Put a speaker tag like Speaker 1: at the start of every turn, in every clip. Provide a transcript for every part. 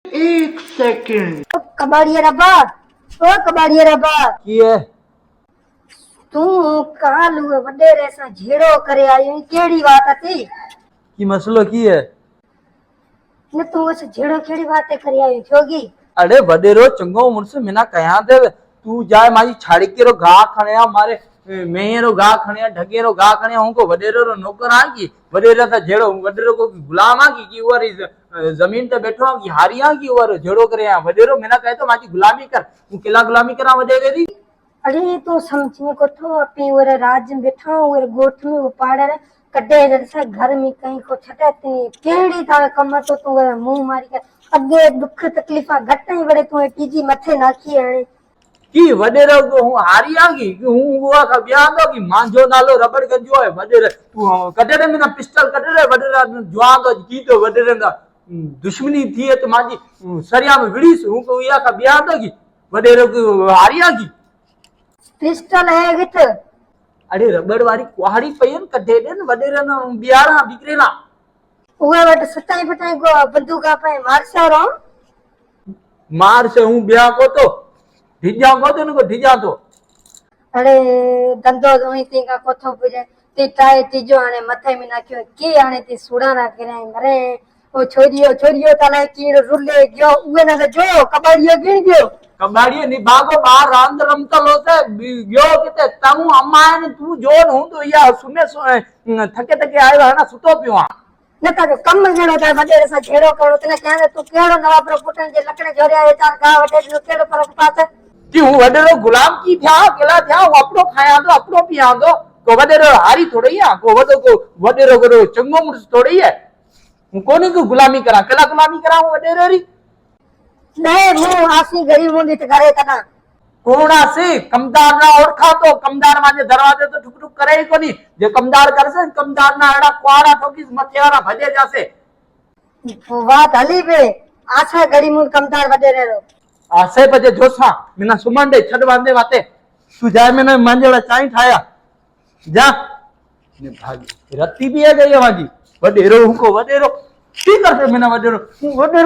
Speaker 1: एक सेकंड।
Speaker 2: कबाड़िया रब्बा, ओ कबाड़िया रब्बा,
Speaker 3: की है
Speaker 2: तू काल वडेरे सा झेड़ो करे आयो, केड़ी बात हती?
Speaker 3: की मसलो की है?
Speaker 2: ने तू उस झेड़ो केड़ी बातें करे आयो छोगी?
Speaker 3: अरे वडेरो चंगो मुड़स मिना कया दे तू जाए माजी छाड़ी के रो घा खणया मारे मेहरो घा खणया ढगेरो घा खणया हमको वडेरो रो नौकर आ की वडेरा ता झेड़ो वडेरो को गुलाम आ की ओरी जमीन पे बैठो की हारिया की ओर झेड़ो करे आ वडेरो मिना कहे तो माजी गुलामी कर तू किला गुलामी करा वडेरे दी।
Speaker 2: अरे तू समझने को तो अपनी और राज में बैठा और गोठ में उपाड़ रे कड्डे जैसा घर में कहीं को छटती केड़ी तारे कम तो तू मुंह मारी के अगे दुख तकलीफा घटई बड़े तू टीजी मथे नाखी है
Speaker 3: की वडेरो को हूं हारिया की हूं हुआ का ब्याह दो की मांजो नालो रबड़ गंजो है वडेरे तू कडेरे में ना पिस्टल कडेरे वडेरा जुआ दो की तो वडेरे दा दुश्मनी थी है तो माजी सरिया में विड़ीस हूं को या का ब्याह दो की वडेरो को हारिया की
Speaker 2: पिस्टल है गित।
Speaker 3: अरे रबड़ वाली कुहाड़ी पयन कढे दे न वडेरे न बियारा बिकरेला
Speaker 2: उहे वट सटाई फटाई को बंदूका पे मार से रो
Speaker 3: मार से हूं ब्याह को तो ढिजा को तो नको ढिजा तो
Speaker 2: अरे धंधो जोई ती का कोथो पुजे ती टाए तीजो आने मथे में नाख्यो की आने ती सुड़ाना करे मरे ओ छोरियो तले कीड़ रुले गयो उहे न जो कबाड़ियो गिण गयो
Speaker 3: कबाड़िए निभागो बाहर रांद रमतल होते गयो किते तमु अम्मा ने तू जोन हूं तो या सुने थके थके आयो है ना सुतो पियो
Speaker 2: नता जो कम जणो ता वडेरे सा झेड़ो करो तने कहने तू केड़ो नवा पर पुटन जे लकड़े जोरे आए चार गा वटे जो केड़ो फरक पासे
Speaker 3: कि हूं वडेरो गुलाम की था केला था हूं अपनो खाया दो अपनो पिया दो को वडेरो हारी थोड़ी है को वडेरो करो चंगो मुर्स थोड़ी है हूं कोनी को गुलामी करा केला गुलामी करा हूं वडेरो री
Speaker 2: नहीं मु आसी गरीब मुंडी ते करे तना
Speaker 3: कोणा से कमदार ना ओळखा तो कमदार माजे दरवाजे तो ठुक ठुक करे ही कोनी जे कमदार करसे कमदार ना एड़ा क्वाड़ा ठोकीस मथे वाला भजे जासे
Speaker 2: बात हली बे आछा गरीब मुंड कमदार वडेरे रो
Speaker 3: आसे बजे जोसा मिना सुमंडे छड बांधे वाते तू जाए मैंने मांजेड़ा चाई ठाया जा ने भागी रत्ती भी है गई माजी वडेरो हमको वडेरो की करते मिना वडेरो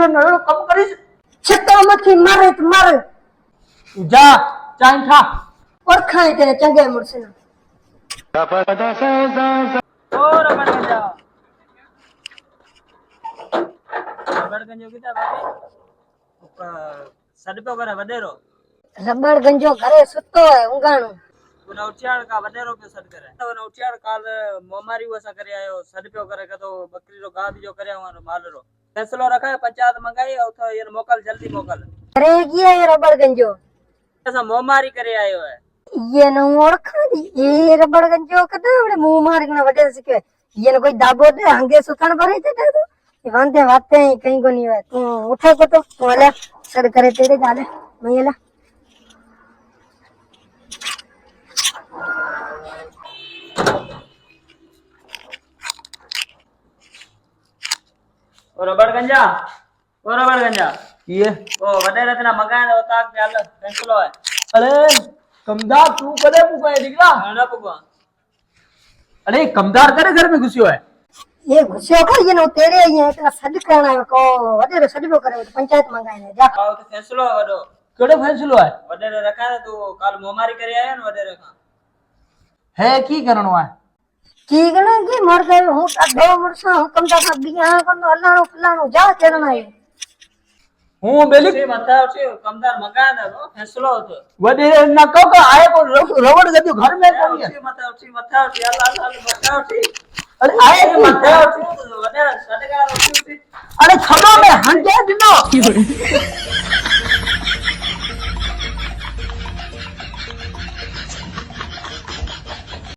Speaker 3: न कम करिस
Speaker 2: छतो मथी मारे त मार
Speaker 3: जा चाई ठा
Speaker 2: और खाए तेरे चंगे मुर्सना
Speaker 4: और बड़गंजा बड़गंजो किता बाबे सड पे करे वडेरो
Speaker 2: रबड़ गंजो घरे सुतो है उंगाणो
Speaker 4: उन उठियाड़ का वडेरो पे सड करे तो उन उठियाड़ काल मोमारी वसा करे आयो सड पे करे तो बकरी रो गाद जो करे वारो माल रो फैसलो रखा है पंचायत मंगाई और तो ये मोकल जल्दी मोकल
Speaker 2: अरे ये रबड़ गंजो
Speaker 4: ऐसा मोमारी करे आयो है
Speaker 2: ये न ओळखा दी ये रबड़ गंजो कदा हमरे मुंह मार गना वडे सके ये न कोई दाबो दे हंगे सुथण भरे ते तो ये वांदे वाते कहीं को नहीं है तू उठे को तो वाला सर करे तेरे गाले मैला
Speaker 4: और बड़गंजा
Speaker 3: ये
Speaker 4: ओ वडेरे तना मंगाए तो ताक पे हाल फैसलो है
Speaker 3: अरे कमदार तू कदे पुकाए दिखला
Speaker 4: ना पुगवा
Speaker 3: अरे कमदार करे घर में घुसियो है
Speaker 2: ये घुसियो का ये न तेरे ये इतना सड करना है को वडे सड पे करे पंचायत मंगाए ने जा
Speaker 4: आओ तो फैसलो है वडो
Speaker 3: केड़े फैसलो है
Speaker 4: वडेरे रखा है तू काल मोमारी करे आयो न वडेरे का
Speaker 3: है की करणो है
Speaker 2: की गना की मर गए हूं अधो मुरसा हुकम दा बिया को अल्लाह फलानो जा चढ़ना है
Speaker 3: हूं बेली
Speaker 4: से मथा उठे कमदार मंगाए ना वो फैसलो हो तो
Speaker 3: वडे न को आए को रवड़ गयो घर में कोनी है
Speaker 4: मथा उठी अल्लाह मथा उठी
Speaker 3: अरे आए
Speaker 4: मथा उठी वडेरे सडगार उठी
Speaker 3: अरे खबो में हंजे दिनो